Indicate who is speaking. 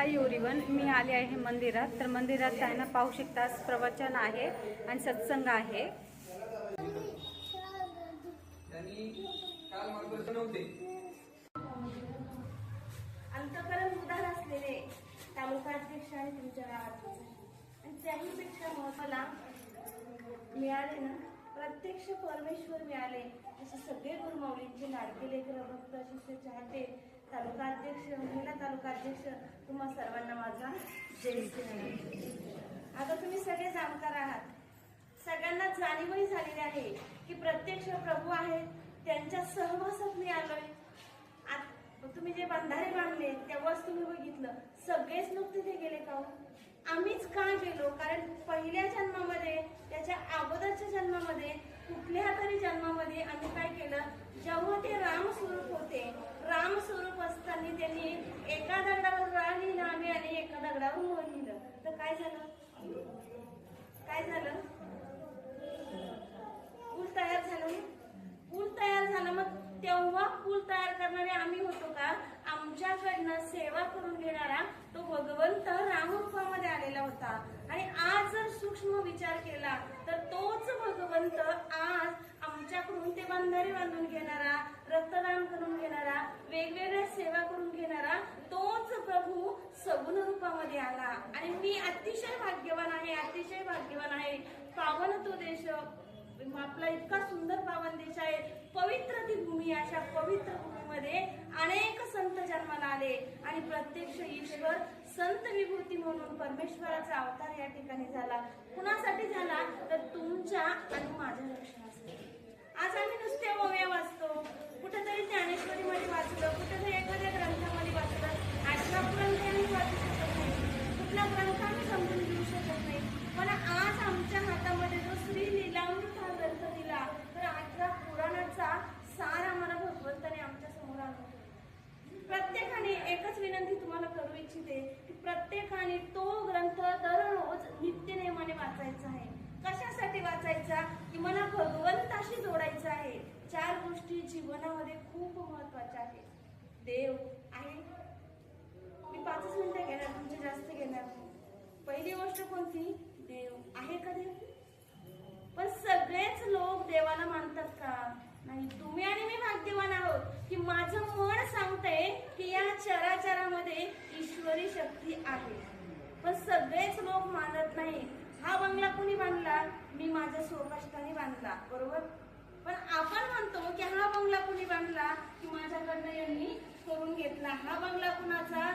Speaker 1: Hi everyone, मी आले आहे मंदिरात. तर मंदिरात आहे ना, पाहू शकता प्रवचन आहे आणि सत्संग आहे.
Speaker 2: अंतकरण उदार असलेले तालुकाध्यक्ष आणि तुमच्या गावात आणि त्याहीपेक्षा मला मिळाले ना, प्रत्यक्ष परमेश्वर मिळाले असे सगळे गुरुमाऊलींचे लाडके लेकर भक्त शिष्य चाहते तालुकाध्यक्ष, महिला तालुकाध्यक्ष, तुम्हा सर्वांना माझा जय श्री. आता तुम्ही सगळे जाणकार आहात, सगळ्यांना जाणीवही झालेली आहे की प्रत्यक्ष प्रभू आहेत, त्यांच्या सहवासात मी आलोय. तुम्ही जे बंधारे बांधले तेव्हाच तुम्ही बघितलं सगळेच लोक तिथे गेले का? आम्हीच का गेलो? कारण पहिल्या जन्मामध्ये, त्याच्या अगोदरच्या जन्मामध्ये, कुठल्या तरी जन्मामध्ये आम्ही काय केलं, जेव्हा ते राम स्वरूप होते, राम स्वरूप असताना त्यांनी एका दगडावर रा लिहिलं आम्ही आणि एका दगडावर मोर लिहिलं. तर काय झालं? काय झालं? पूल तयार झालं. पूल तयार झाला. मग तेव्हा पूल तयार करणारे आम्ही होतो का? आमच्याकडनं सेवा करून घेणारा तो भगवंत रामरूपामध्ये आलेला होता. आणि आज जर सूक्ष्म विचार केला तर तोच भगवंत आज आमच्याकडून ते बंधारे बांधून घेणारा, रक्तदान करून घेणारा, वेगवेगळ्या सेवा करून घेणारा तोच प्रभू सगुण रूपामध्ये आला. आणि मी अतिशय भाग्यवान आहे, अतिशय भाग्यवान आहे. पावन तो देश आपला इतका सुंदर पावन देश आहे, पवित्र ती भूमी. अशा पवित्र भूमीमध्ये अनेक संत जन्माला आले आणि प्रत्यक्ष ईश्वर संत विभूती म्हणून परमेश्वराचा अवतार या ठिकाणी झाला. कुणासाठी झाला? तर तुमच्या आणि माझ्या रक्षणासाठी. आज आम्ही नुसते ओव्या वाचतो, कुठेतरी ज्ञानेश्वरीमध्ये वाचलं, कुठेतरी एखाद्या ग्रंथामध्ये वाचलं, 8 ग्रंथ आम्ही वाचू शकत नाही, कुठला ग्रंथ आम्ही समजून घेऊ शकत नाही. पण आज आमच्या हातामध्ये जो श्री लीलामृत हा ग्रंथ दिला, तर 8 पुराणाचा सार आम्हाला भगवंताने आमच्या समोर आणला. प्रत्येकाने एकच विनंती तुम्हाला करू इच्छिते की प्रत्येकाने तो ग्रंथ दररोज नित्य नेमाने वाचायचा आहे. कशासाठी वाचायचा? की मला भगवंताशी जोडायचं आहे. 4 गोष्टी जीवनामध्ये खूप महत्वाच्या आहेत. देव आहे. मी 5 मिनिटं घेणार, तुमचे जास्त घेणार. पहिली गोष्ट कोणती? देव आहे का? देव. पण सगळेच लोक देवाला मानतात का? नाही. तुम्ही आणि मी भाग्यवान आहोत की माझं मन सांगतंय की या चराचरामध्ये ईश्वरी शक्ती आहे. पण सगळेच लोक मानत नाही. हा बंगला कुणी बांधला? मी माझ्या स्वकष्टाने बांधला, बरोबर. पण आपण म्हणतो की हा बंगला कुणी बांधला? की माझ्याकडनं यांनी करून घेतला. हा बंगला कुणाचा?